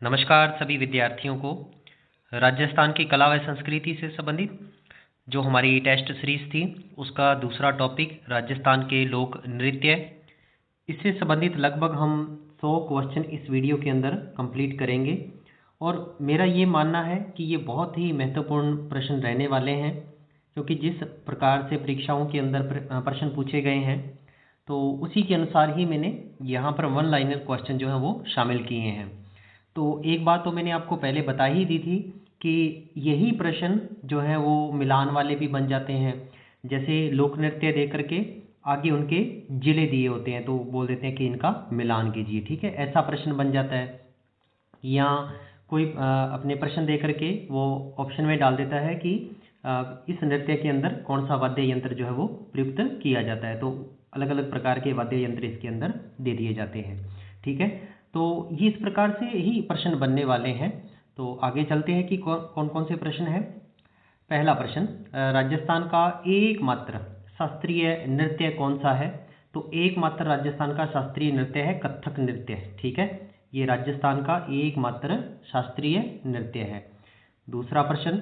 नमस्कार सभी विद्यार्थियों को। राजस्थान की कला व संस्कृति से संबंधित जो हमारी टेस्ट सीरीज थी उसका दूसरा टॉपिक राजस्थान के लोक नृत्य, इससे संबंधित लगभग हम 100 क्वेश्चन इस वीडियो के अंदर कंप्लीट करेंगे। और मेरा ये मानना है कि ये बहुत ही महत्वपूर्ण प्रश्न रहने वाले हैं, क्योंकि जिस प्रकार से परीक्षाओं के अंदर प्रश्न पूछे गए हैं तो उसी के अनुसार ही मैंने यहाँ पर वन लाइनर क्वेश्चन जो है वो शामिल किए हैं। तो एक बात तो मैंने आपको पहले बता ही दी थी कि यही प्रश्न जो है वो मिलान वाले भी बन जाते हैं। जैसे लोक नृत्य दे करके आगे उनके जिले दिए होते हैं तो बोल देते हैं कि इनका मिलान कीजिए, ठीक है, ऐसा प्रश्न बन जाता है। या कोई अपने प्रश्न दे करके वो ऑप्शन में डाल देता है कि इस नृत्य के अंदर कौन सा वाद्य यंत्र जो है वो प्रयुक्त किया जाता है, तो अलग अलग प्रकार के वाद्य यंत्र इसके अंदर दे दिए जाते हैं, ठीक है। तो ये इस प्रकार से ही प्रश्न बनने वाले हैं। तो आगे चलते हैं कि कौन कौन से प्रश्न हैं। पहला प्रश्न, राजस्थान का एकमात्र शास्त्रीय नृत्य कौन सा है? तो एकमात्र राजस्थान का शास्त्रीय नृत्य है कथक नृत्य, ठीक है। ये राजस्थान का एकमात्र शास्त्रीय नृत्य है। दूसरा प्रश्न,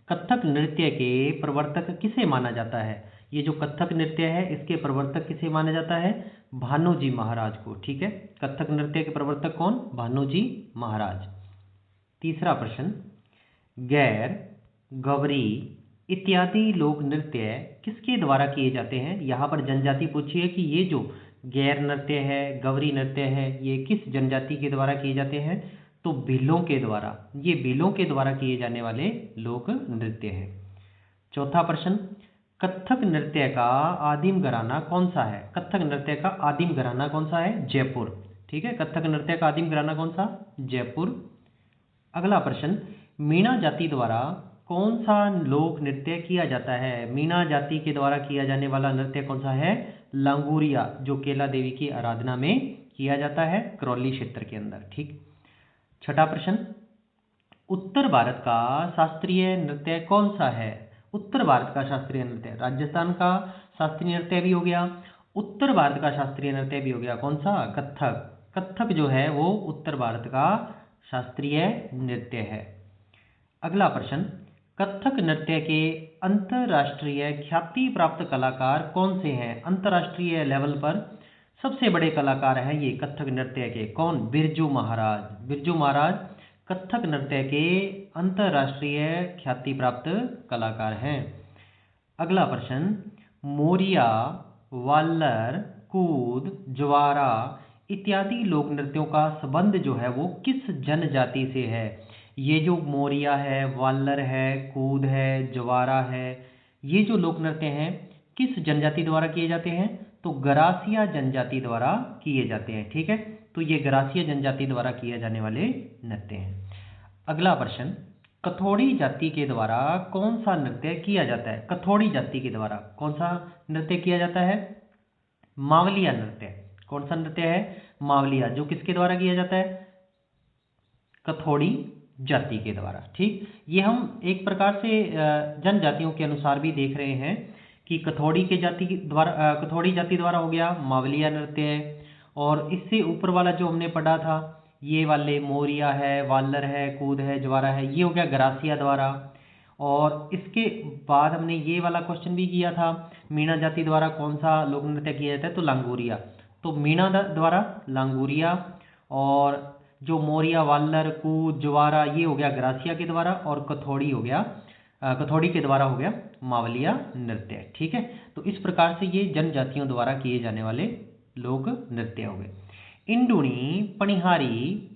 कथक नृत्य के प्रवर्तक किसे माना जाता है? ये जो कथक नृत्य है इसके प्रवर्तक किसे माना जाता है? भानुजी महाराज को, ठीक है। कथक नृत्य के प्रवर्तक कौन? भानुजी महाराज। तीसरा प्रश्न, गैर, गवरी इत्यादि लोक नृत्य किसके द्वारा किए जाते हैं? यहाँ पर जनजाति पूछी है कि ये जो गैर नृत्य है, गवरी नृत्य है, ये किस जनजाति के द्वारा किए जाते हैं? तो भीलों के द्वारा, ये भीलों के द्वारा किए जाने वाले लोक नृत्य हैं। चौथा प्रश्न, कथक नृत्य का आदिम घराना कौन सा है? कथक नृत्य का आदिम घराना कौन सा है? जयपुर, ठीक है। कथक नृत्य का आदिम घराना कौन सा? जयपुर। अगला प्रश्न, मीणा जाति द्वारा कौन सा लोक नृत्य किया जाता है? मीणा जाति के द्वारा किया जाने वाला नृत्य कौन सा है? लांगूरिया, जो केला देवी की आराधना में किया जाता है करौली क्षेत्र के अंदर, ठीक। छठा प्रश्न, उत्तर भारत का शास्त्रीय नृत्य कौन सा है? उत्तर भारत का शास्त्रीय नृत्य, राजस्थान का शास्त्रीय नृत्य भी हो गया, उत्तर भारत का शास्त्रीय नृत्य भी हो गया, कौन सा? कथक। कथक जो है वो उत्तर भारत का शास्त्रीय नृत्य है। अगला प्रश्न, कथक नृत्य के अंतर्राष्ट्रीय ख्याति प्राप्त कलाकार कौन से हैं? अंतर्राष्ट्रीय लेवल पर सबसे बड़े कलाकार हैं ये कथक नृत्य के, कौन? बिरजू महाराज। बिरजू महाराज कथक नृत्य के अंतर्राष्ट्रीय ख्याति प्राप्त कलाकार हैं। अगला प्रश्न, मोरिया, वाल्लर, कूद, ज्वारा इत्यादि लोक नृत्यों का संबंध जो है वो किस जनजाति से है? ये जो मोरिया है, वाल्लर है, कूद है, ज्वारा है, ये जो लोक नृत्य हैं किस जनजाति द्वारा किए जाते हैं? तो गरासिया जनजाति द्वारा किए जाते हैं, ठीक है। तो ये गरासिया जनजाति द्वारा किए जाने वाले नृत्य हैं। अगला प्रश्न, कथोड़ी जाति के द्वारा कौन सा नृत्य किया जाता है? कथोड़ी जाति के द्वारा कौन सा नृत्य किया जाता है? मावलिया नृत्य। कौन सा नृत्य है? मावलिया, जो किसके द्वारा किया जाता है? कथोड़ी जाति के द्वारा, ठीक। ये हम एक प्रकार से जनजातियों के अनुसार भी देख रहे हैं कि कथोड़ी जाति द्वारा हो गया मावलिया नृत्य, और इससे ऊपर वाला जो हमने पढ़ा था ये वाले मोरिया है, वाल्लर है, कूद है, ज्वारा है, ये हो गया गरासिया द्वारा। और इसके बाद हमने ये वाला क्वेश्चन भी किया था, मीणा जाति द्वारा कौन सा लोक नृत्य किया जाता है? तो लांगूरिया। तो मीणा द्वारा लांगूरिया, और जो मोरिया, वाल्लर, कूद, ज्वारा ये हो गया गरासिया के द्वारा, और कथोड़ी हो गया कथोड़ी के द्वारा हो गया मावलिया नृत्य, ठीक है। तो इस प्रकार से ये जनजातियों द्वारा किए जाने वाले लोक नृत्य हो गए। इंडुणी, पनिहारी,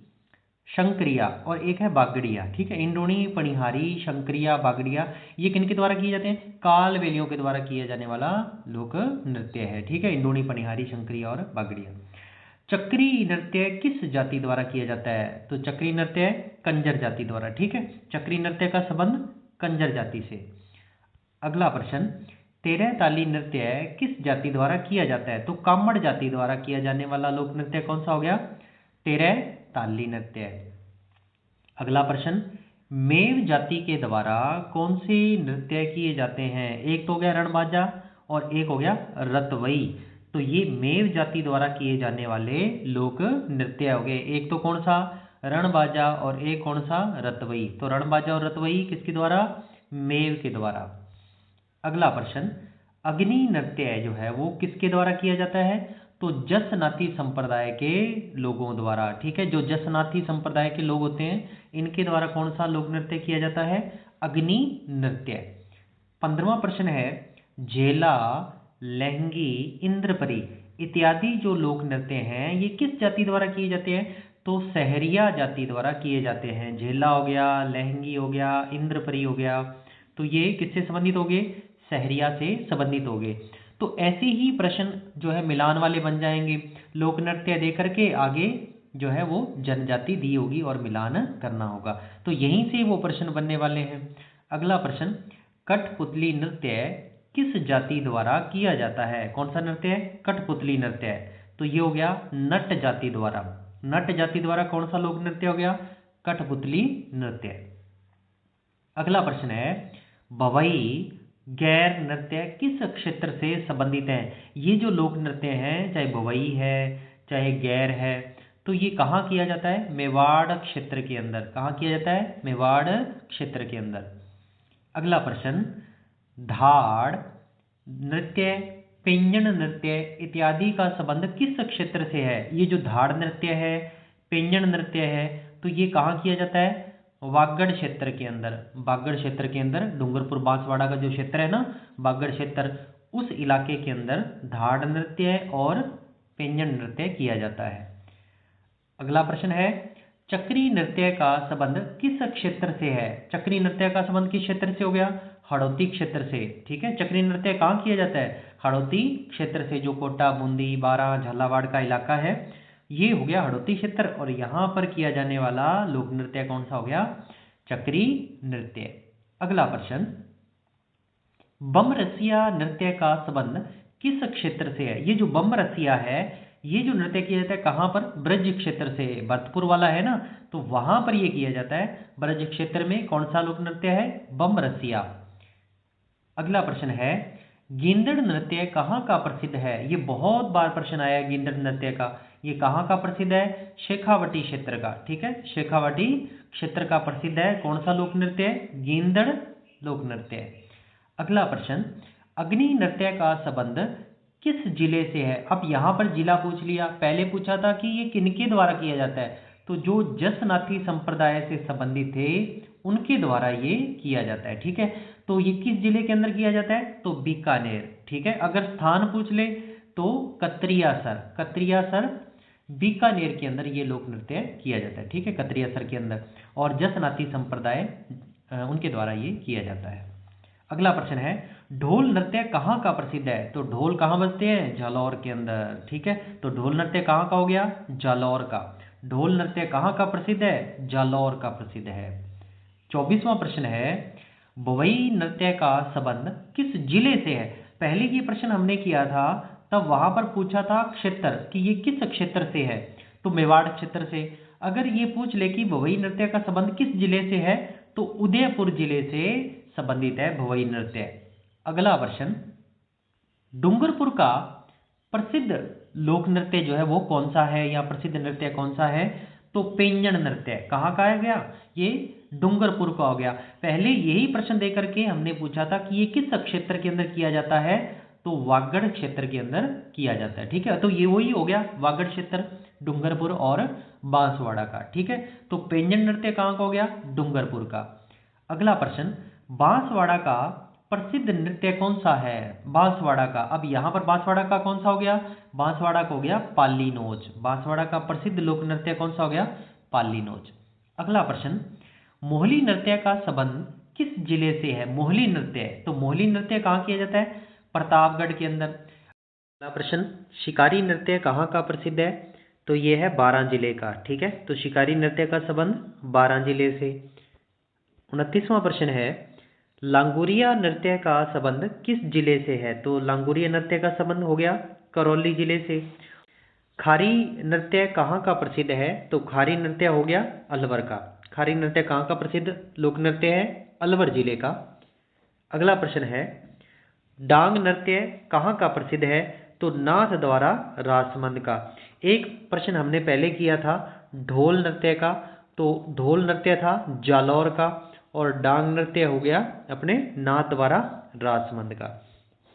शंकरिया और एक है बागड़िया, ठीक है। इंडुणी, पनिहारी, शंकरिया, बागड़िया ये किनके द्वारा किए जाते हैं? कालबेलियों के द्वारा किया जाने वाला लोक नृत्य है, ठीक है। इंडुणी, पनिहारी, शंकरिया और बागड़िया। चक्री नृत्य किस जाति द्वारा किया जाता है? तो चक्री नृत्य कंजर जाति द्वारा, ठीक है। चक्री नृत्य का संबंध कंजर जाति से। अगला प्रश्न, तेरह ताली नृत्य किस जाति द्वारा किया जाता है? तो कामड़ जाति द्वारा किया जाने वाला लोक नृत्य कौन सा हो गया? तेरह ताली नृत्य। अगला प्रश्न, मेव जाति के द्वारा कौन से नृत्य किए जाते हैं? एक तो हो गया रणबाजा और एक हो गया रतवई। तो ये मेव जाति द्वारा किए जाने वाले लोक नृत्य हो गए। एक तो कौन सा? रणबाजा और एक कौन सा, रतवई। तो रणबाजा और रतवई किसके द्वारा, मेव के द्वारा। अगला प्रश्न, अग्नि नृत्य जो है वो किसके द्वारा किया जाता है, तो जसनाती संप्रदाय के लोगों द्वारा। ठीक है, जो जसनाती संप्रदाय के लोग होते हैं इनके द्वारा कौन सा लोक नृत्य किया जाता है, अग्नि नृत्य। 15वां प्रश्न है, झेला, लहंगी, इंद्रपरी इत्यादि जो लोक नृत्य हैं ये किस जाति द्वारा किए जाते हैं, तो सहरिया जाति द्वारा किए जाते हैं। झेला हो गया, लहंगी हो गया, इंद्रपरी हो गया, तो ये किससे संबंधित हो गए, सहरिया से संबंधित हो गए। तो ऐसे ही प्रश्न जो है मिलान वाले बन जाएंगे, लोक नृत्य दे करके आगे जो है वो जनजाति दी होगी और मिलान करना होगा। तो यहीं से वो प्रश्न बनने वाले हैं। अगला प्रश्न, कठपुतली नृत्य किस जाति द्वारा किया जाता है, कौन सा नृत्य है, कठपुतली नृत्य है। तो ये हो गया नट जाति द्वारा। नट जाति द्वारा कौन सा लोक नृत्य हो गया, कठपुतली नृत्य। अगला प्रश्न है, भवई गैर नृत्य किस क्षेत्र से संबंधित है। ये जो लोक नृत्य हैं, चाहे भवई है चाहे गैर है, तो ये कहाँ किया जाता है, मेवाड़ क्षेत्र के अंदर। कहाँ किया जाता है, मेवाड़ क्षेत्र के अंदर। अगला प्रश्न, धाड़ नृत्य, पेंजन नृत्य इत्यादि का संबंध किस क्षेत्र से है। ये जो धाड़ नृत्य है, पेंजन नृत्य है, तो ये कहाँ किया जाता है, वागड़ क्षेत्र के अंदर। वागड़ क्षेत्र के अंदर, डूंगरपुर बांसवाड़ा का जो क्षेत्र है ना, वागड़ क्षेत्र, उस इलाके के अंदर धाड़ नृत्य और पेंजन नृत्य किया जाता है। अगला प्रश्न है, चक्री नृत्य का संबंध किस क्षेत्र से है। चक्री नृत्य का संबंध किस क्षेत्र से हो गया, हड़ौती क्षेत्र से। ठीक है, चक्री नृत्य कहाँ किया जाता है, हड़ौती क्षेत्र से, जो कोटा, बूंदी, बारां, झालावाड़ का इलाका है ये हो गया हड़ौती क्षेत्र। और यहाँ पर किया जाने वाला लोक नृत्य कौन सा हो गया, चक्री नृत्य। अगला प्रश्न, बमरसिया नृत्य का संबंध किस क्षेत्र से है। ये जो बमरसिया है, ये जो नृत्य किया जाता है कहाँ पर, ब्रज क्षेत्र से। भरतपुर वाला है ना, तो वहां पर ये किया जाता है, ब्रज क्षेत्र में। कौन सा लोक नृत्य है, बमरसिया। अगला प्रश्न है, गेंदड़ नृत्य कहाँ का प्रसिद्ध है। ये बहुत बार प्रश्न आया है गेंदड़ नृत्य का। ये कहाँ का प्रसिद्ध है, शेखावटी क्षेत्र का। ठीक है, शेखावटी क्षेत्र का प्रसिद्ध है। कौन सा लोक नृत्य है, गेंदड़ लोक नृत्य। अगला प्रश्न, अग्नि नृत्य का संबंध किस जिले से है। अब यहाँ पर जिला पूछ लिया, पहले पूछा था कि ये किनके द्वारा किया जाता है, तो जो जसनाती संप्रदाय से संबंधित थे उनके द्वारा ये किया जाता है। ठीक है, तो ये किस जिले के अंदर किया जाता है, तो बीकानेर। ठीक है, अगर स्थान पूछ ले तो कत्रियासर। कत्रियासर बीकानेर के अंदर ये लोक नृत्य किया जाता है। ठीक है, कत्रियासर के अंदर, और जसनाती संप्रदाय उनके द्वारा ये किया जाता है। अगला प्रश्न है, ढोल नृत्य कहाँ का प्रसिद्ध है। तो ढोल कहाँ बजते हैं, जालौर के अंदर। ठीक है, तो ढोल नृत्य कहाँ का हो गया, जालौर का। ढोल नृत्य कहाँ का प्रसिद्ध है, जालौर का प्रसिद्ध है। 24वां प्रश्न है, भवई नृत्य का संबंध किस जिले से है। पहले ये प्रश्न हमने किया था, तब वहां पर पूछा था क्षेत्र कि ये किस क्षेत्र से है, तो मेवाड़ क्षेत्र से। अगर ये पूछ ले कि भवई नृत्य का संबंध किस जिले से है, तो उदयपुर जिले से संबंधित है भवई नृत्य। अगला प्रश्न, डूंगरपुर का प्रसिद्ध लोक नृत्य जो है वो कौन सा है, या प्रसिद्ध नृत्य कौन सा है, तो पेंजन नृत्य। कहाँ का आ गया, ये डूंगरपुर का हो गया। पहले यही प्रश्न देकर के हमने पूछा था कि ये किस क्षेत्र के अंदर किया जाता है, तो वागड़ क्षेत्र के अंदर किया जाता है। ठीक है, तो ये वही हो गया वागड़ क्षेत्र, डूंगरपुर और बांसवाड़ा का। ठीक है, तो पेंजन नृत्य कहाँ का हो गया, डूंगरपुर का। अगला प्रश्न, बांसवाड़ा का प्रसिद्ध नृत्य कौन सा है, बांसवाड़ा का। अब यहाँ पर बांसवाड़ा का कौन सा हो गया, बांसवाड़ा का हो गया पाली नोच। बांसवाड़ा का प्रसिद्ध लोक नृत्य कौन सा हो गया, पाली नोच। अगला प्रश्न, मोहली नृत्य का संबंध किस जिले से है। मोहली नृत्य, तो मोहली नृत्य कहाँ किया जाता है, प्रतापगढ़ के अंदर। अगला प्रश्न, शिकारी नृत्य कहाँ का प्रसिद्ध है, तो ये है बारां जिले का। ठीक है, तो शिकारी नृत्य का संबंध बारां जिले से। 29वां प्रश्न है, लांगुरिया नृत्य का संबंध किस जिले से है, तो लांगुरिया नृत्य का संबंध हो गया करौली जिले से। खारी नृत्य कहाँ का प्रसिद्ध है, तो खारी नृत्य हो गया अलवर का। खारी नृत्य कहाँ का प्रसिद्ध लोक नृत्य है, अलवर जिले का। अगला प्रश्न है, डांग नृत्य कहाँ का प्रसिद्ध है, तो नाथ द्वारा राजसमंद का। एक प्रश्न हमने पहले किया था, ढोल नृत्य का, तो ढोल नृत्य था जालौर का, और डांग नृत्य हो गया अपने नाथ द्वारा राजमंद का।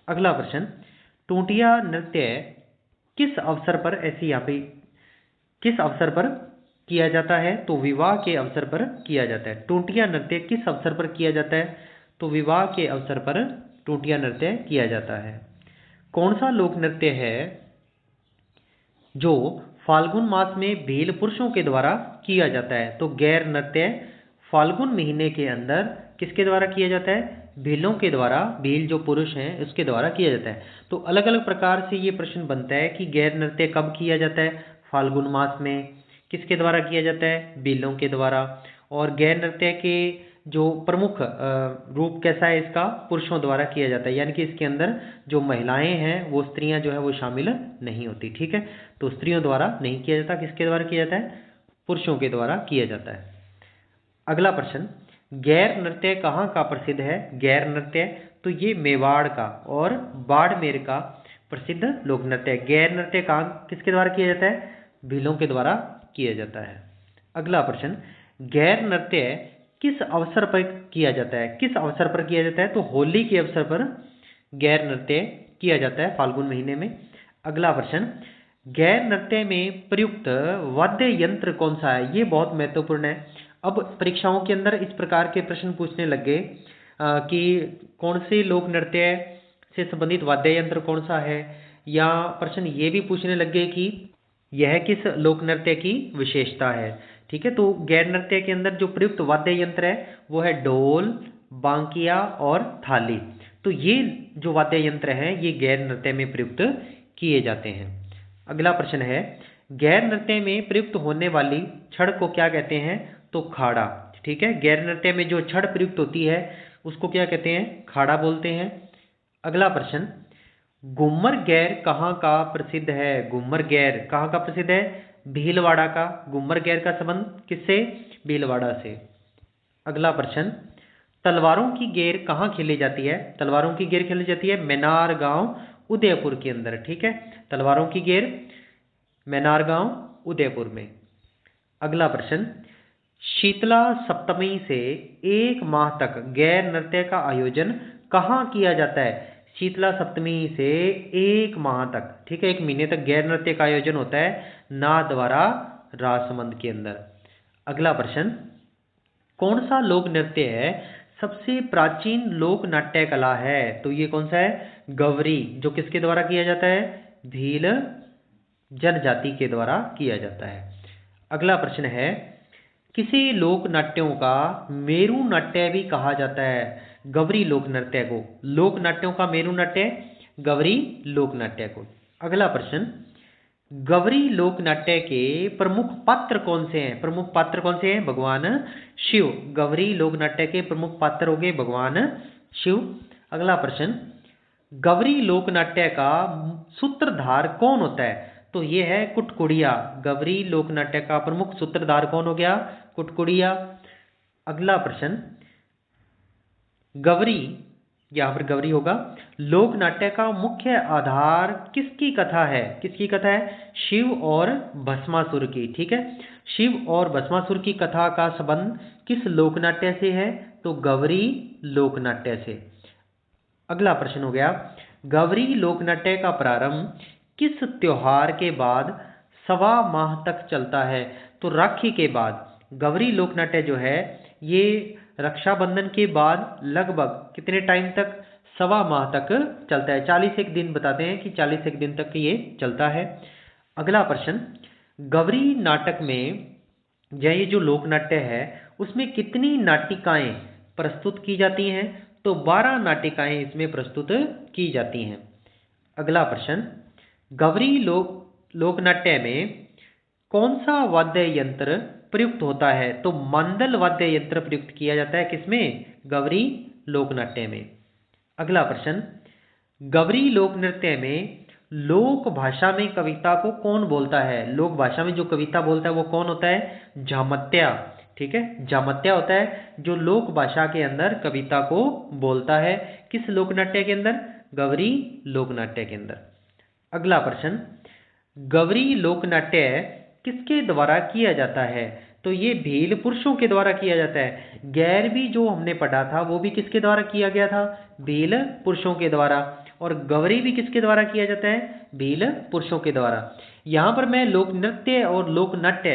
अगला प्रश्न, टूटिया नृत्य किस अवसर पर, ऐसी यहाँ पे किस अवसर पर किया जाता है? तो विवाह के अवसर पर किया जाता है। टूटिया नृत्य किस अवसर पर किया जाता है? तो विवाह के अवसर पर टूटिया नृत्य किया जाता है। कौन सा लोक नृत्य है जो फाल्गुन मास में भील पुरुषों के द्वारा किया जाता है? तो गैर नृत्य फाल्गुन महीने के अंदर किसके द्वारा किया जाता है? भीलों के द्वारा, भील जो पुरुष हैं उसके द्वारा किया जाता है। तो अलग अलग प्रकार से ये प्रश्न बनता है कि गैर नृत्य कब किया जाता है? फाल्गुन मास में। किसके द्वारा किया जाता है? भीलों के द्वारा। और गैर नृत्य के जो प्रमुख रूप कैसा है इसका? पुरुषों द्वारा किया जाता है, यानी कि इसके अंदर जो महिलाएं हैं वो स्त्रियां जो है वो शामिल नहीं होती। ठीक है, तो स्त्रियों द्वारा नहीं किया जाता। किसके द्वारा किया जाता है? पुरुषों के द्वारा किया जाता है। अगला प्रश्न, गैर नृत्य कहाँ का प्रसिद्ध है? गैर नृत्य तो ये मेवाड़ का और बाड़मेर का प्रसिद्ध लोक नृत्य है। गैर नृत्य कहाँ किसके द्वारा किया जाता है? भीलों के द्वारा किया जाता है। अगला प्रश्न, गैर नृत्य किस अवसर पर किया जाता है? किस अवसर पर किया जाता है? तो होली के अवसर पर गैर नृत्य किया जाता है फाल्गुन महीने में। अगला प्रश्न, गैर नृत्य में प्रयुक्त वाद्य यंत्र कौन सा है? ये बहुत महत्वपूर्ण है। अब परीक्षाओं के अंदर इस प्रकार के प्रश्न पूछने लग गए कि कौन से लोक नृत्य से संबंधित वाद्य यंत्र कौन सा है, या प्रश्न ये भी पूछने लग गए कि यह किस लोक नृत्य की विशेषता है। ठीक है, तो गैर नृत्य के अंदर जो प्रयुक्त वाद्य यंत्र है वो है ढोल, बांकिया और थाली। तो ये जो वाद्य यंत्र हैं ये गैर नृत्य में प्रयुक्त किए जाते हैं। अगला प्रश्न है, गैर नृत्य में प्रयुक्त होने वाली छड़ को क्या कहते हैं? तो खाड़ा। ठीक है, गैर नृत्य में जो छड़ प्रयुक्त होती है उसको क्या कहते हैं? खाड़ा बोलते हैं। अगला प्रश्न, घूमर गैर कहाँ का प्रसिद्ध है? घूमर गैर कहाँ का प्रसिद्ध है? भीलवाड़ा का। घूमर गैर का संबंध किससे? भीलवाड़ा से। अगला प्रश्न, तलवारों की गेर कहाँ खेली जाती है? तलवारों की गेर खेली जाती है मैनार गांव उदयपुर के अंदर। ठीक है, तलवारों की गेर मैनार गांव उदयपुर में। अगला प्रश्न, शीतला सप्तमी से एक माह तक गैर नृत्य का आयोजन कहाँ किया जाता है? शीतला सप्तमी से एक माह तक, ठीक है, एक महीने तक गैर नृत्य का आयोजन होता है नाथ द्वारा राजसमंद के अंदर। अगला प्रश्न, कौन सा लोक नृत्य है सबसे प्राचीन लोक नाट्य कला है? तो ये कौन सा है? गवरी, जो किसके द्वारा किया जाता है? भील जनजाति के द्वारा किया जाता है। अगला प्रश्न है, किसी लोक नाट्यों का मेरु नाट्य भी कहा जाता है? गवरी लोक नृत्य को। लोक नाट्यों का मेरु नाट्य गवरी लोक नाट्य को। अगला प्रश्न, गवरी लोक नाट्य के प्रमुख पात्र कौन से हैं? प्रमुख पात्र कौन से हैं? भगवान शिव। गवरी लोक नाट्य के प्रमुख पात्र हो गए भगवान शिव। अगला प्रश्न, गवरी लोक नाट्य का सूत्रधार कौन होता है? तो ये है कुटकुड़िया। गवरी लोक नाट्य का प्रमुख सूत्रधार कौन हो गया? कुटकुड़िया। अगला प्रश्न, गवरी, यहां पर गवरी होगा, लोक नाट्य का मुख्य आधार किसकी कथा है? किसकी कथा है? शिव और भस्मासुर की। ठीक है, शिव और भस्मासुर की कथा का संबंध किस लोक नाट्य से है? तो गवरी लोक नाट्य से। अगला प्रश्न हो गया, गवरी लोक नाट्य का प्रारंभ किस त्योहार के बाद सवा माह तक चलता है? तो राखी के बाद। गवरी लोक नाट्य जो है ये रक्षाबंधन के बाद लगभग कितने टाइम तक? सवा माह तक चलता है। 41 दिन बताते हैं कि 41 दिन तक ये चलता है। अगला प्रश्न, गवरी नाटक में ये जो लोक नाट्य है उसमें कितनी नाटिकाएं प्रस्तुत की जाती हैं? तो 12 नाटिकाएं इसमें प्रस्तुत की जाती हैं। अगला प्रश्न, गवरी लोक नाट्य में कौन सा वाद्य यंत्र प्रयुक्त होता है? तो मंदल वाद्य यंत्र प्रयुक्त किया जाता है। किसमें? गवरी लोक नाट्य में। अगला प्रश्न, गवरी लोक नृत्य में लोक भाषा में कविता को कौन बोलता है? लोक भाषा में जो कविता बोलता है वो कौन होता है? जामत्या। ठीक है, जामत्या होता है जो लोक भाषा के अंदर कविता को बोलता है। किस लोक नाट्य के अंदर? गवरी लोक नाट्य के अंदर। अगला प्रश्न, गवरी लोक नाट्य किसके द्वारा किया जाता है? तो ये भील पुरुषों के द्वारा किया जाता है। गैर भी जो हमने पढ़ा था वो भी किसके द्वारा किया गया था? भील पुरुषों के द्वारा। और गौरी भी किसके द्वारा किया जाता है? भील पुरुषों के द्वारा। यहाँ पर मैं लोक नृत्य और लोक नाट्य,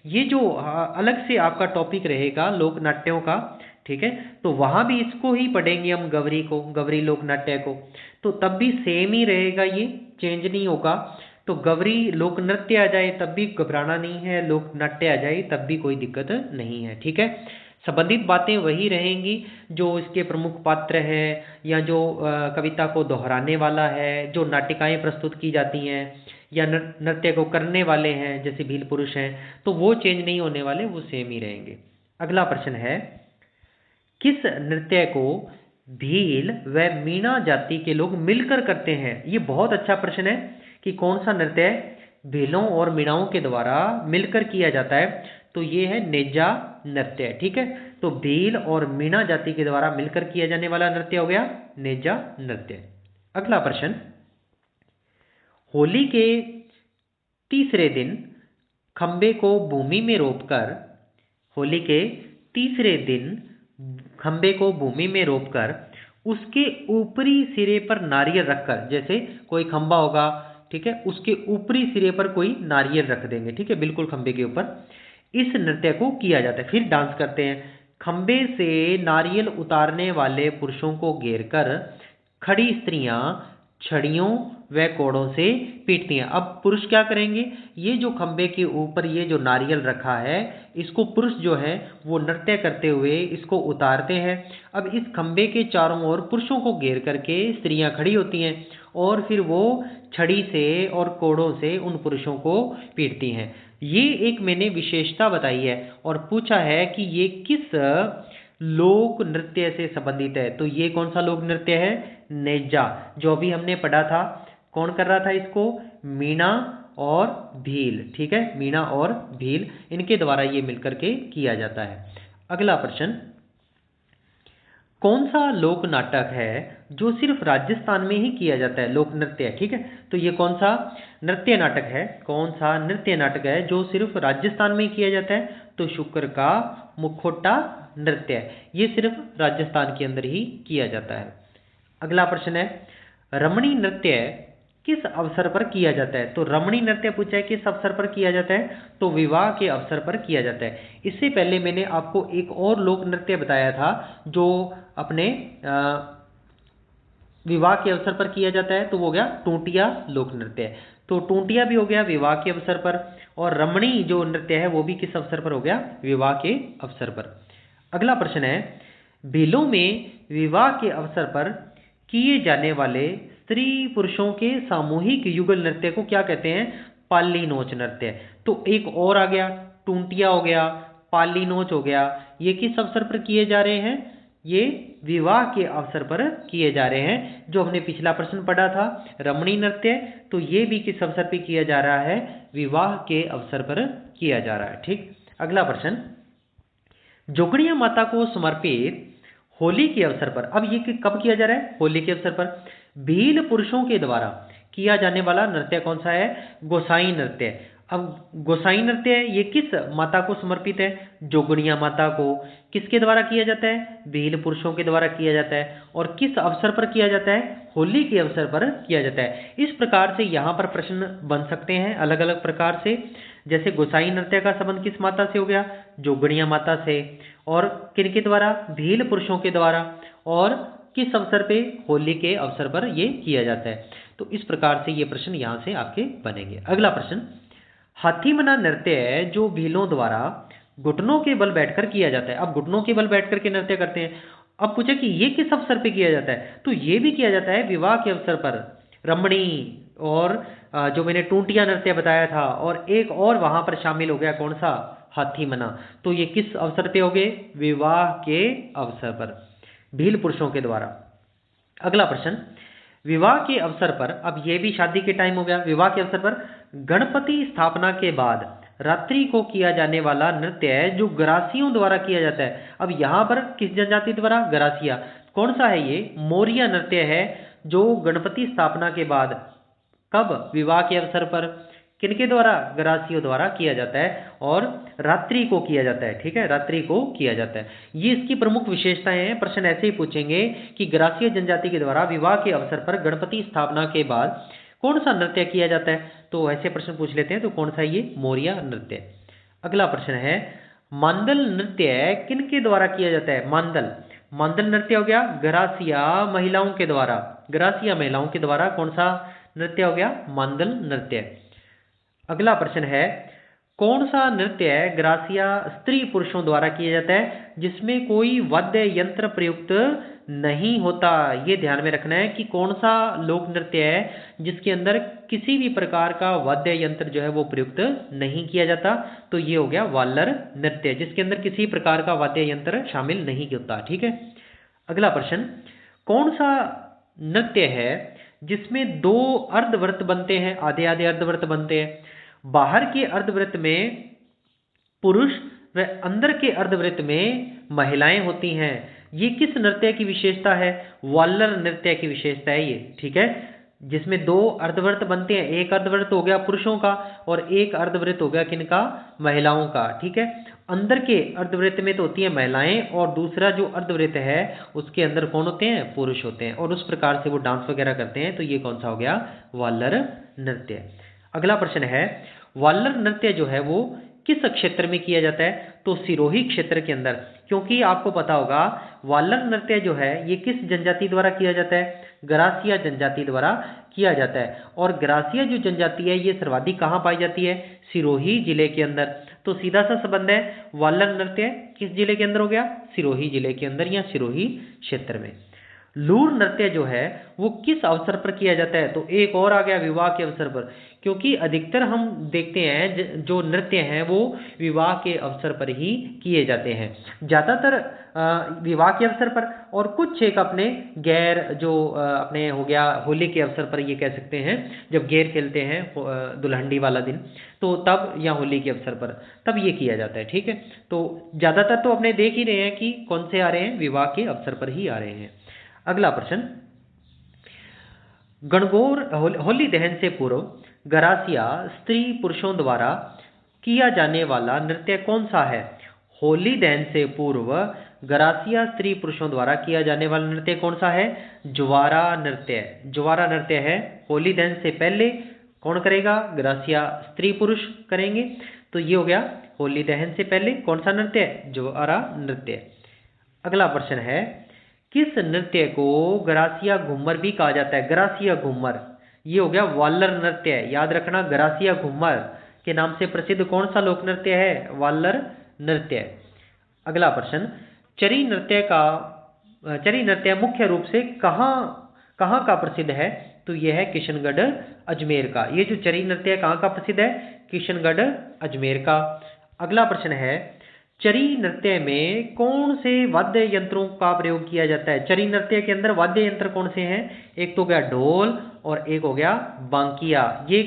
ये जो अलग से आपका टॉपिक रहेगा लोक नाट्यों का, ठीक है, तो वहाँ भी इसको ही पढ़ेंगे हम, गौरी को, गौरी लोक नाट्य को। तो तब भी सेम ही रहेगा, ये चेंज नहीं होगा। तो गौरी लोक नृत्य आ जाए तब भी घबराना नहीं है, लोक नाट्य आ जाए तब भी कोई दिक्कत नहीं है, ठीक है। संबंधित बातें वही रहेंगी, जो इसके प्रमुख पात्र है या जो कविता को दोहराने वाला है, जो नाटिकाएं प्रस्तुत की जाती हैं या नृत्य को करने वाले हैं जैसे भील पुरुष हैं, तो वो चेंज नहीं होने वाले, वो सेम ही रहेंगे। अगला प्रश्न है, किस नृत्य को भील व मीणा जाति के लोग मिलकर करते हैं? ये बहुत अच्छा प्रश्न है कि कौन सा नृत्य भीलों और मीणाओं के द्वारा मिलकर किया जाता है? तो ये है नेजा नृत्य, ठीक है। तो भील और मीणा जाति के द्वारा मिलकर किया जाने वाला नृत्य हो गया नेजा नृत्य। अगला प्रश्न, होली के तीसरे दिन खंबे को भूमि में रोपकर, होली के तीसरे दिन खंबे को भूमि में रोपकर उसके ऊपरी सिरे पर नारियल रखकर, जैसे कोई खंबा होगा, ठीक है, उसके ऊपरी सिरे पर कोई नारियल रख देंगे, ठीक है, बिल्कुल खंबे के ऊपर, इस नृत्य को किया जाता है। फिर डांस करते हैं। खंबे से नारियल उतारने वाले पुरुषों को घेरकर खड़ी स्त्रियां छड़ियों व कोड़ों से पीटती हैं। अब पुरुष क्या करेंगे? ये जो खंबे के ऊपर ये जो नारियल रखा है, इसको पुरुष जो है वो नृत्य करते हुए इसको उतारते हैं। अब इस खंबे के चारों ओर पुरुषों को घेर करके स्त्रियां खड़ी होती हैं और फिर वो छड़ी से और कोड़ों से उन पुरुषों को पीटती हैं। ये एक मैंने विशेषता बताई है और पूछा है कि ये किस लोक नृत्य से संबंधित है? तो ये कौन सा लोक नृत्य है? नेजा, जो अभी हमने पढ़ा था। कौन कर रहा था इसको? मीणा और भील, ठीक है, मीणा और भील, इनके द्वारा ये मिलकर के किया जाता है। अगला प्रश्न, कौन सा लोक नाटक है जो सिर्फ राजस्थान में ही किया जाता है? लोक नृत्य, ठीक है, तो ये कौन सा नृत्य नाटक है? कौन सा नृत्य नाटक है जो सिर्फ राजस्थान में ही किया जाता है? तो शुक्र का मुखोटा नृत्य, ये सिर्फ राजस्थान के अंदर ही किया जाता है। अगला प्रश्न है, रमणी नृत्य किस अवसर पर किया जाता है? तो रमणी नृत्य पूछा है किस अवसर पर किया जाता है? तो विवाह के अवसर पर किया जाता है। इससे पहले मैंने आपको एक और लोक नृत्य बताया था जो अपने विवाह के अवसर पर किया जाता है, तो वो हो गया टूंटिया लोक नृत्य। तो टूंटिया भी हो गया विवाह के अवसर पर, और रमणी जो नृत्य है वो भी किस अवसर पर हो गया? विवाह के अवसर पर। अगला प्रश्न है, भीलों में विवाह के अवसर पर किए जाने वाले स्त्री पुरुषों के सामूहिक युगल नृत्य को क्या कहते हैं? पाली नोच नृत्य। तो एक और आ गया, टूंटिया हो गया, पाली नोच हो गया, ये किस अवसर पर किए जा रहे हैं? ये विवाह के अवसर पर किए जा रहे हैं। जो हमने पिछला प्रश्न पढ़ा था रमणी नृत्य, तो ये भी किस अवसर पर किया जा रहा है? विवाह के अवसर पर किया जा रहा है, ठीक। अगला प्रश्न, जोगड़िया माता को समर्पित होली के अवसर पर, अब ये कब किया जा रहा है? होली के अवसर पर। भील पुरुषों के द्वारा किया जाने वाला नृत्य कौन सा है? गोसाई नृत्य। अब गोसाई नृत्य ये किस माता को समर्पित है? जोगड़िया माता को। किसके द्वारा किया जाता है? भील पुरुषों के द्वारा किया जाता है। और किस अवसर पर किया जाता है? होली के अवसर पर किया जाता है। इस प्रकार से यहाँ पर प्रश्न बन सकते हैं अलग अलग प्रकार से, जैसे गोसाई नृत्य का संबंध किस माता से हो गया? जोगड़िया माता से। और किनके द्वारा? भील पुरुषों के द्वारा। और किस अवसर पे? होली के अवसर पर ये किया जाता है। तो इस प्रकार से ये प्रश्न यहाँ से आपके बनेंगे। अगला प्रश्न, हाथीमना नृत्य है जो भीलों द्वारा घुटनों के बल बैठकर किया जाता है। अब घुटनों के बल बैठकर के नृत्य करते हैं। अब पूछा कि ये किस अवसर पे किया जाता है? तो ये भी किया जाता है विवाह के अवसर पर। रमणी और जो मैंने टूंटिया नृत्य बताया था, और एक और वहां पर शामिल हो गया, कौन सा? हाथीमना। तो ये किस अवसर पे हो गए? विवाह के अवसर पर, भील पुरुषों के द्वारा। अगला प्रश्न, विवाह के अवसर पर, अब ये भी शादी के टाइम हो गया, विवाह के अवसर पर गणपति स्थापना के बाद रात्रि को किया जाने वाला नृत्य है जो गरासियों द्वारा किया जाता है। अब यहाँ पर किस जनजाति द्वारा? गरासिया। कौन सा है ये? मोरिया नृत्य है जो गणपति स्थापना के बाद, कब? विवाह के अवसर पर किनके द्वारा? ग्रासियों द्वारा किया जाता है और रात्रि को किया जाता है। ठीक है, रात्रि को किया जाता है। ये इसकी प्रमुख विशेषताएं हैं। प्रश्न ऐसे ही पूछेंगे कि ग्रासीय जनजाति के द्वारा विवाह के अवसर पर गणपति स्थापना के बाद कौन सा नृत्य किया जाता है? तो ऐसे प्रश्न पूछ लेते हैं। तो कौन सा? ये मौर्य नृत्य। अगला प्रश्न है, मांदल नृत्य किनके द्वारा किया जाता है? मांदल मांदल नृत्य हो गया ग्रासिया महिलाओं के द्वारा। ग्रासिया महिलाओं के द्वारा कौन सा नृत्य हो गया? मांदल नृत्य। अगला प्रश्न है, कौन सा नृत्य ग्रासिया स्त्री पुरुषों द्वारा किया जाता है जिसमें कोई वाद्य यंत्र प्रयुक्त नहीं होता? ये ध्यान में रखना है कि कौन सा लोक नृत्य है जिसके अंदर किसी भी प्रकार का वाद्य यंत्र जो है वो प्रयुक्त नहीं किया जाता। तो ये हो गया वाल्लर नृत्य, जिसके अंदर किसी प्रकार का वाद्य यंत्र शामिल नहीं होता। ठीक है। अगला प्रश्न, कौन सा नृत्य है जिसमें दो अर्धवृत्त बनते हैं, आधे आधे अर्धवृत्त बनते हैं? बाहर के अर्धवृत्त में पुरुष व अंदर के अर्धवृत्त में महिलाएं होती हैं। ये किस नृत्य की विशेषता है? वाल्लर नृत्य की विशेषता है ये। ठीक है, जिसमें दो अर्धवृत्त बनते हैं। एक अर्धवृत्त हो गया पुरुषों का और एक अर्धवृत्त हो गया किनका? महिलाओं का। ठीक है, अंदर के अर्धवृत्त में तो होती है महिलाएं और दूसरा जो अर्धवृत्त है उसके अंदर कौन होते हैं? पुरुष होते हैं, और उस प्रकार से वो डांस वगैरह करते हैं। तो ये कौन सा हो गया? वाल्लर नृत्य। अगला प्रश्न है, वाल्लर नृत्य जो है वो किस क्षेत्र में किया जाता है? तो सिरोही क्षेत्र के अंदर। क्योंकि आपको पता होगा वाल्लर नृत्य जो है ये किस जनजाति द्वारा किया जाता है? ग्रासिया जनजाति द्वारा किया जाता है। और ग्रासिया जो जनजाति है ये सर्वाधिक कहाँ पाई जाती है? सिरोही जिले के अंदर। तो सीधा सा संबंध है, वाल्लर नृत्य किस जिले के अंदर हो गया? सिरोही जिले के अंदर या सिरोही क्षेत्र में। लूर नृत्य जो है वो किस अवसर पर किया जाता है? तो एक और आ गया, विवाह के अवसर पर। क्योंकि अधिकतर हम देखते हैं जो नृत्य हैं वो विवाह के अवसर पर ही किए जाते हैं, ज़्यादातर विवाह के अवसर पर, और कुछ एक अपने गैर जो अपने हो गया होली के अवसर पर, ये कह सकते हैं जब गैर खेलते हैं दुल्हनडी वाला दिन, तो तब, या होली के अवसर पर तब ये किया जाता है। ठीक है, तो ज़्यादातर तो अपने देख ही रहे हैं कि कौन से आ रहे हैं? विवाह के अवसर पर ही आ रहे हैं। अगला प्रश्न, गणगौर होली दहन से पूर्व ग्रासिया स्त्री पुरुषों द्वारा किया जाने वाला नृत्य कौन सा है? होली दहन से पूर्व ग्रासिया स्त्री पुरुषों द्वारा किया जाने वाला नृत्य कौन सा है? ज्वारा नृत्य। ज्वारा नृत्य है। होली दहन से पहले कौन करेगा? ग्रासिया स्त्री पुरुष करेंगे। तो ये हो गया होली दहन से पहले कौन सा नृत्य? ज्वारा नृत्य। अगला प्रश्न है, किस नृत्य को ग्रासिया घूमर भी कहा जाता है? ग्रासिया घूमर, ये हो गया वाल्लर नृत्य। याद रखना, ग्रासिया घूमर के नाम से प्रसिद्ध कौन सा लोक नृत्य है? वाल्लर नृत्य। अगला प्रश्न, चरी नृत्य मुख्य रूप से कहाँ का प्रसिद्ध है? तो यह है किशनगढ़ अजमेर का। ये जो चरी नृत्य कहाँ का प्रसिद्ध है? किशनगढ़ अजमेर का। अगला प्रश्न है, चरी नृत्य में कौन से वाद्य यंत्रों का प्रयोग किया जाता है? चरी नृत्य के अंदर वाद्य यंत्र कौन से हैं? एक तो हो गया ढोल और एक हो गया बांकिया। ये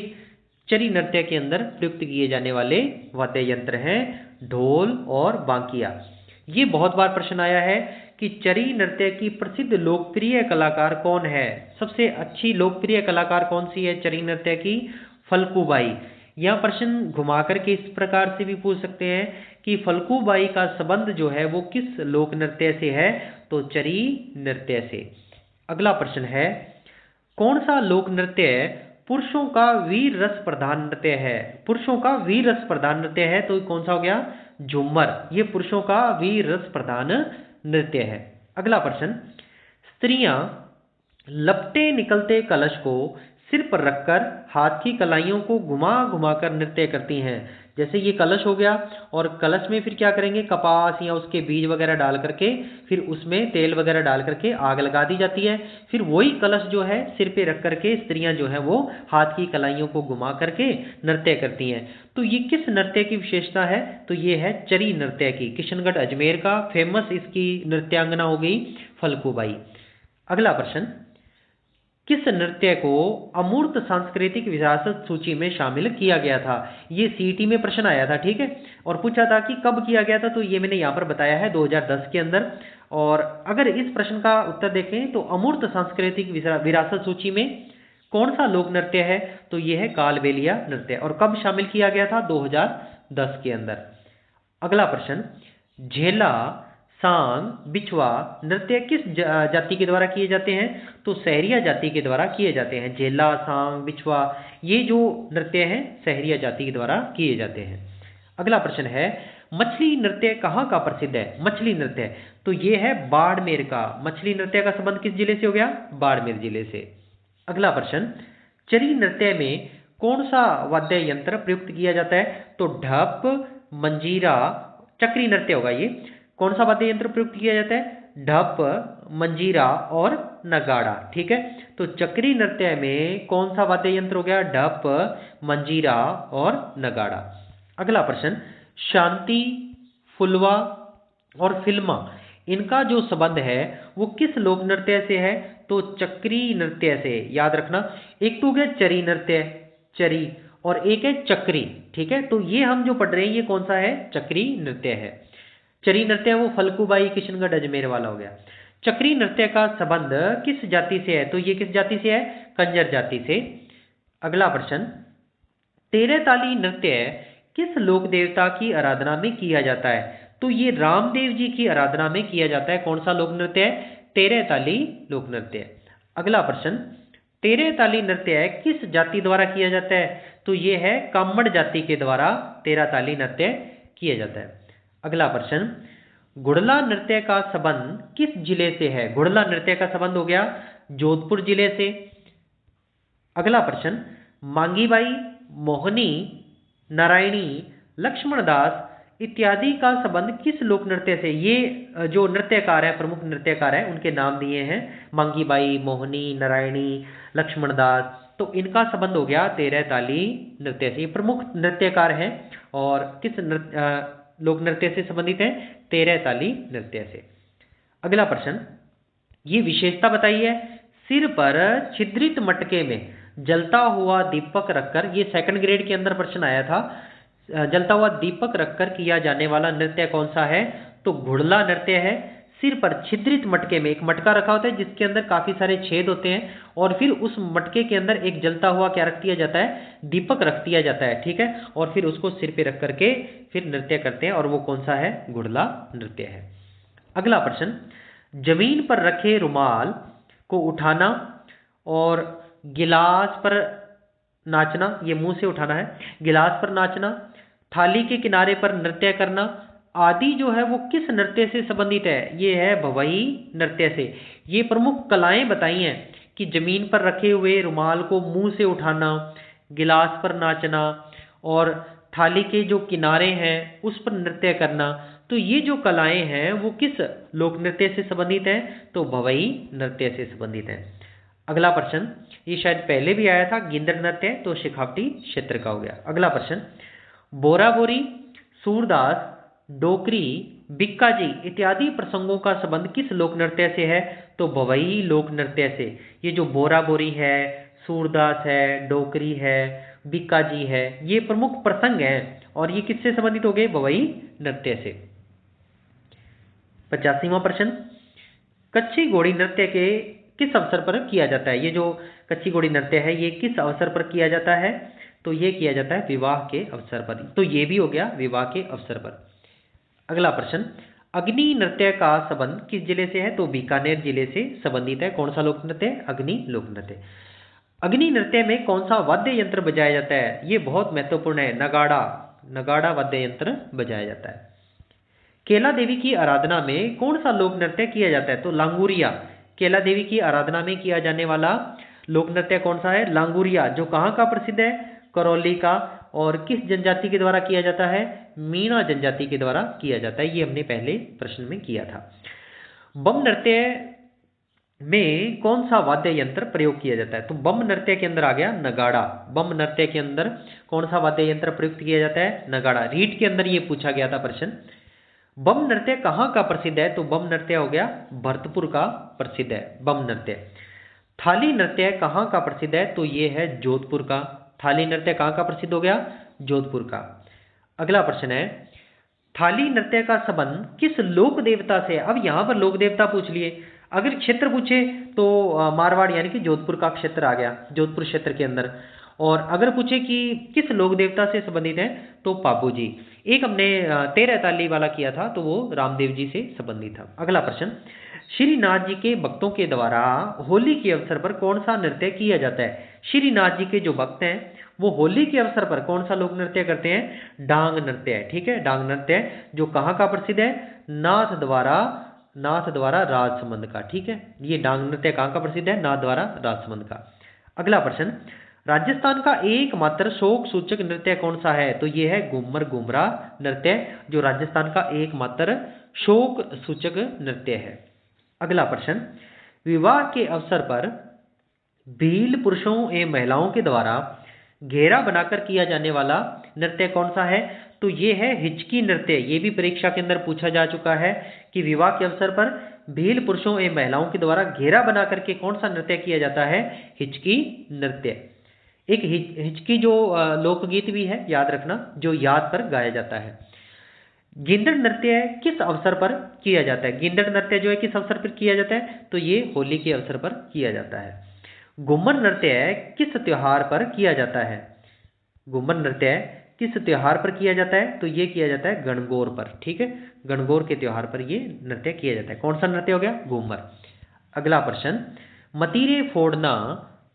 चरी नृत्य के अंदर प्रयुक्त किए जाने वाले वाद्य यंत्र हैं, ढोल और बांकिया। ये बहुत बार प्रश्न आया है कि चरी नृत्य की प्रसिद्ध लोकप्रिय कलाकार कौन है? सबसे अच्छी लोकप्रिय कलाकार कौन सी है चरी नृत्य की? फल्गुबाई। यह प्रश्न घुमा करके इस प्रकार से भी पूछ सकते हैं कि फल्गुबाई का संबंध जो है वो किस लोक नृत्य से है? तो चरी नृत्य से। अगला प्रश्न है, कौन सा लोक नृत्य पुरुषों का वीर रस प्रधान नृत्य है? पुरुषों का वीर रस प्रधान नृत्य है, तो कौन सा हो गया? झूमर। ये पुरुषों का वीर रस प्रधान नृत्य है। अगला प्रश्न, स्त्रियां लपटे निकलते कलश को सिर पर रखकर हाथ की कलाइयों को घुमा घुमा कर नृत्य करती हैं। जैसे ये कलश हो गया, और कलश में फिर क्या करेंगे? कपास या उसके बीज वगैरह डाल करके फिर उसमें तेल वगैरह डाल करके आग लगा दी जाती है। फिर वही कलश जो है सिर पे रख करके स्त्रियां जो है वो हाथ की कलाइयों को घुमा करके नृत्य करती हैं। तो ये किस नृत्य की विशेषता है? तो ये है चरी नृत्य की। किशनगढ़ अजमेर का फेमस इसकी नृत्यांगना हो गई फल्गुबाई। अगला प्रश्न, किस नृत्य को अमूर्त सांस्कृतिक विरासत सूची में शामिल किया गया था? ये सीईटी में प्रश्न आया था। ठीक है, और पूछा था कि कब किया गया था? तो ये मैंने यहाँ पर बताया है 2010 के अंदर। और अगर इस प्रश्न का उत्तर देखें तो अमूर्त सांस्कृतिक विरासत सूची में कौन सा लोक नृत्य है? तो ये है कालबेलिया नृत्य। और कब शामिल किया गया था? 2010 के अंदर। अगला प्रश्न, झेला, सांग, बिछवा नृत्य किस जाति के द्वारा किए जाते हैं? तो सहरिया जाति के द्वारा किए जाते हैं। झेला, सांग, बिछवा ये जो नृत्य हैं सहरिया जाति के द्वारा किए जाते हैं। अगला प्रश्न है, मछली नृत्य कहाँ का प्रसिद्ध है? मछली नृत्य तो ये है बाड़मेर का। मछली नृत्य का संबंध किस जिले से हो गया? बाड़मेर जिले से। अगला प्रश्न, चरी नृत्य में कौन सा वाद्य यंत्र प्रयुक्त किया जाता है? तो ढप, मंजीरा, चक्री नृत्य होगा ये। कौन सा वाद्य यंत्र प्रयुक्त किया जाता है? ढप, मंजीरा और नगाड़ा। ठीक है, तो चक्री नृत्य में कौन सा वाद्य यंत्र हो गया? ढप, मंजीरा और नगाड़ा। अगला प्रश्न, शांति, फुलवा और फिल्मा इनका जो संबंध है वो किस लोक नृत्य से है? तो चक्री नृत्य से। याद रखना, एक तो हो गया चरी नृत्य, चरी, और एक है चक्री। ठीक है, तो ये हम जो पढ़ रहे हैं ये कौन सा है? चक्री नृत्य है। चरी नृत्य वो फल्गुबाई किशनगढ़ अजमेर वाला हो गया। चक्री नृत्य का संबंध किस जाति से है? तो ये किस जाति से है? कंजर जाति से। अगला प्रश्न, तेरह ताली नृत्य किस लोक देवता की आराधना में किया जाता है? तो ये रामदेव जी की आराधना में किया जाता है। कौन सा लोक नृत्य है? तेरह ताली लोक नृत्य। अगला प्रश्न, तेरह ताली नृत्य किस जाति द्वारा किया जाता है? तो ये है कामड़ जाति के द्वारा तेरह ताली नृत्य किया जाता है। अगला प्रश्न, घुड़ला नृत्य का संबंध किस जिले से है? घुड़ला नृत्य का संबंध हो गया जोधपुर जिले से। अगला प्रश्न, मांगीबाई, मोहनी, नारायणी, लक्ष्मणदास इत्यादि का संबंध किस लोक नृत्य से? ये जो नृत्यकार है, प्रमुख नृत्यकार है, उनके नाम दिए हैं, मांगीबाई, मोहनी, नारायणी, लक्ष्मणदास। तो इनका संबंध हो गया तेरह ताली नृत्य से। ये प्रमुख नृत्यकार हैं और किस लोक नृत्य से संबंधित है? तेरह ताली नृत्य से। अगला प्रश्न, ये विशेषता बताइए। सिर पर छिद्रित मटके में जलता हुआ दीपक रखकर, ये सेकंड ग्रेड के अंदर प्रश्न आया था, जलता हुआ दीपक रखकर किया जाने वाला नृत्य कौन सा है? तो घुड़ला नृत्य है। सिर पर छिद्रित मटके में, एक मटका रखा होता है जिसके अंदर काफी सारे छेद होते हैं और फिर उस मटके के अंदर एक जलता हुआ क्या रख दिया जाता है? दीपक रख दिया जाता है। ठीक है, और फिर उसको सिर पे रख करके फिर नृत्य करते हैं और वो कौन सा है? घुड़ला नृत्य है। अगला प्रश्न, जमीन पर रखे रुमाल को उठाना और गिलास पर नाचना, ये मुंह से उठाना है, गिलास पर नाचना, थाली के किनारे पर नृत्य करना आदि जो है वो किस नृत्य से संबंधित है? ये है भवई नृत्य से। ये प्रमुख कलाएं बताई हैं कि जमीन पर रखे हुए रुमाल को मुंह से उठाना, गिलास पर नाचना और थाली के जो किनारे हैं उस पर नृत्य करना। तो ये जो कलाएं हैं वो किस लोक नृत्य से संबंधित हैं? तो भवई नृत्य से संबंधित हैं। अगला प्रश्न, ये शायद पहले भी आया था, गिंदड़ नृत्य, तो शेखावटी क्षेत्र का हो गया। अगला प्रश्न, बोरा बोरी, सूरदास, डोकरी, बिक्काजी इत्यादि प्रसंगों का संबंध किस लोक नृत्य से है? तो भवई लोक नृत्य से। ये जो बोरा बोरी है, सूरदास है, डोकरी है, बिक्काजी है, ये प्रमुख प्रसंग हैं और ये किससे संबंधित हो गए? भवई नृत्य से। 85वां प्रश्न, कच्छी घोड़ी नृत्य के किस अवसर पर किया जाता है? ये जो कच्छी घोड़ी नृत्य है ये किस अवसर पर किया जाता है? तो ये किया जाता है विवाह के अवसर पर। तो ये भी हो गया विवाह के अवसर पर। अगला प्रश्न, अग्नि नृत्य का संबंध किस जिले से है? तो बीकानेर जिले से संबंधित है। कौन सा लोक नृत्य? अग्नि लोक नृत्य। अग्नि नृत्य में कौन सा वाद्य यंत्र बजाया जाता है? ये बहुत महत्वपूर्ण है, नगाड़ा। नगाड़ा वाद्य यंत्र बजाया जाता है। केला देवी की आराधना में कौन सा लोक नृत्य किया जाता है? तो लांगुरिया। केला देवी की आराधना में किया जाने वाला लोक नृत्य कौन सा है? लांगुरिया, जो कहाँ का प्रसिद्ध है? करौली का। और किस जनजाति के द्वारा किया जाता है? मीणा जनजाति के द्वारा किया जाता है। ये हमने पहले प्रश्न में किया था। बम नृत्य में कौन सा वाद्य यंत्र प्रयोग किया जाता है? तो बम नृत्य के अंदर आ गया नगाड़ा। बम नृत्य के अंदर कौन सा वाद्य यंत्र प्रयुक्त किया जाता है? नगाड़ा। रीट के अंदर ये पूछा गया था प्रश्न। बम नृत्य कहाँ का प्रसिद्ध है? तो बम नृत्य हो गया भरतपुर का प्रसिद्ध है बम नृत्य। थाली नृत्य कहाँ का प्रसिद्ध है? तो ये है जोधपुर का। थाली नृत्य कहाँ का प्रसिद्ध हो गया? जोधपुर का। अगला प्रश्न है, थाली नृत्य का संबंध किस लोक देवता से? अब यहां पर लोक देवता पूछ लिए। अगर क्षेत्र पूछे तो मारवाड़ यानी कि जोधपुर का क्षेत्र आ गया, जोधपुर क्षेत्र के अंदर। और अगर पूछे कि किस लोक देवता से संबंधित है तो पापू जी। एक हमने 13 ताली वाला किया था तो वो रामदेव जी से संबंधित था। अगला प्रश्न, श्रीनाथ जी के भक्तों के द्वारा होली के अवसर पर कौन सा नृत्य किया जाता है? श्रीनाथ जी के जो भक्त हैं वो होली के अवसर पर कौन सा लोक नृत्य करते हैं? डांग नृत्य है, ठीक है, डांग नृत्य जो कहाँ का प्रसिद्ध है? नाथ द्वारा राजसमंद का, ठीक है। ये डांग नृत्य कहाँ का प्रसिद्ध है? नाथ द्वारा राजसमंद का। अगला प्रश्न, राजस्थान का एकमात्र शोक सूचक नृत्य कौन सा है? तो ये है घूमर घूमरा नृत्य, जो राजस्थान का एकमात्र शोक सूचक नृत्य है। अगला प्रश्न, विवाह के अवसर पर भील पुरुषों एवं महिलाओं के द्वारा घेरा बनाकर किया जाने वाला नृत्य कौन सा है? तो ये है हिचकी नृत्य। ये भी परीक्षा के अंदर पूछा जा चुका है कि विवाह के अवसर पर भील पुरुषों एवं महिलाओं के द्वारा घेरा बना करके कौन सा नृत्य किया जाता है? हिचकी नृत्य। एक हिचकी जो लोकगीत भी है, याद रखना, जो याद पर गाया जाता है। गिंदड़ नृत्य किस अवसर पर किया जाता है? गिंदड़ नृत्य जो है किस अवसर पर किया जाता है? तो ये होली के अवसर पर किया जाता है। घूमर नृत्य किस त्योहार पर किया जाता है? घूमर नृत्य किस त्योहार पर किया जाता है? तो ये किया जाता है गणगौर पर, ठीक है, गणगौर के त्योहार पर ये नृत्य किया जाता है। कौन सा नृत्य हो गया? घूमर। अगला प्रश्न, मतीरे फोड़ना,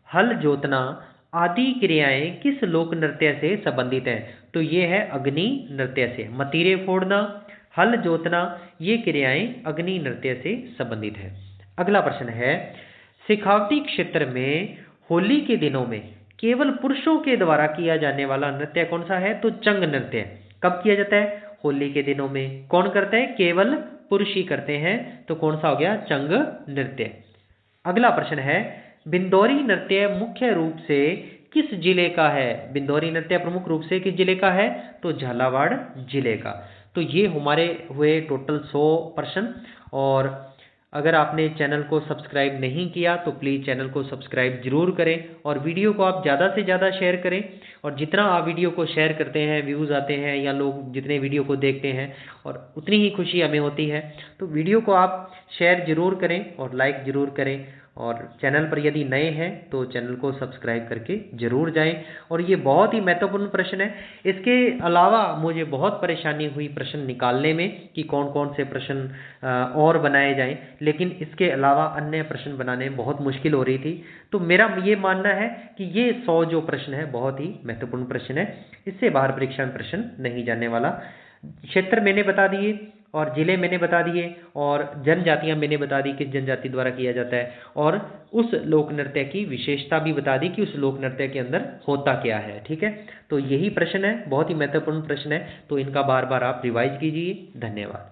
हल जोतना आदि क्रियाएं किस लोक नृत्य से संबंधित हैं? तो ये है अग्नि नृत्य से। मतीरे फोड़ना, हल जोतना, ये क्रियाएं अग्नि नृत्य से संबंधित है। अगला प्रश्न है, शेखावती क्षेत्र में होली के दिनों में केवल पुरुषों के द्वारा किया जाने वाला नृत्य कौन सा है? तो चंग नृत्य। कब किया जाता है? होली के दिनों में। कौन करते हैं? केवल पुरुष ही करते हैं, तो कौन सा हो गया? चंग नृत्य। अगला प्रश्न है, बिंदौरी नृत्य मुख्य रूप से किस जिले का है? बिंदौरी नृत्य प्रमुख रूप से किस जिले का है? तो झालावाड़ जिले का। तो ये हमारे हुए टोटल 100 प्रश्न। और अगर आपने चैनल को सब्सक्राइब नहीं किया तो प्लीज़ चैनल को सब्सक्राइब जरूर करें और वीडियो को आप ज़्यादा से ज़्यादा शेयर करें। और जितना आप वीडियो को शेयर करते हैं, व्यूज़ आते हैं या लोग जितने वीडियो को देखते हैं, और उतनी ही खुशी हमें होती है। तो वीडियो को आप शेयर जरूर करें और लाइक ज़रूर करें। और चैनल पर यदि नए हैं तो चैनल को सब्सक्राइब करके ज़रूर जाएं। और ये बहुत ही महत्वपूर्ण प्रश्न है। इसके अलावा मुझे बहुत परेशानी हुई प्रश्न निकालने में कि कौन कौन से प्रश्न और बनाए जाएं, लेकिन इसके अलावा अन्य प्रश्न बनाने में बहुत मुश्किल हो रही थी। तो मेरा ये मानना है कि ये 100 जो प्रश्न है बहुत ही महत्वपूर्ण प्रश्न है। इससे बाहर परीक्षा में प्रश्न नहीं जाने वाला। क्षेत्र मैंने बता दिए और जिले मैंने बता दिए और जनजातियां मैंने बता दी किस जनजाति द्वारा किया जाता है, और उस लोक नृत्य की विशेषता भी बता दी कि उस लोक नृत्य के अंदर होता क्या है। ठीक है, तो यही प्रश्न है, बहुत ही महत्वपूर्ण प्रश्न है, तो इनका बार बार आप रिवाइज कीजिए। धन्यवाद।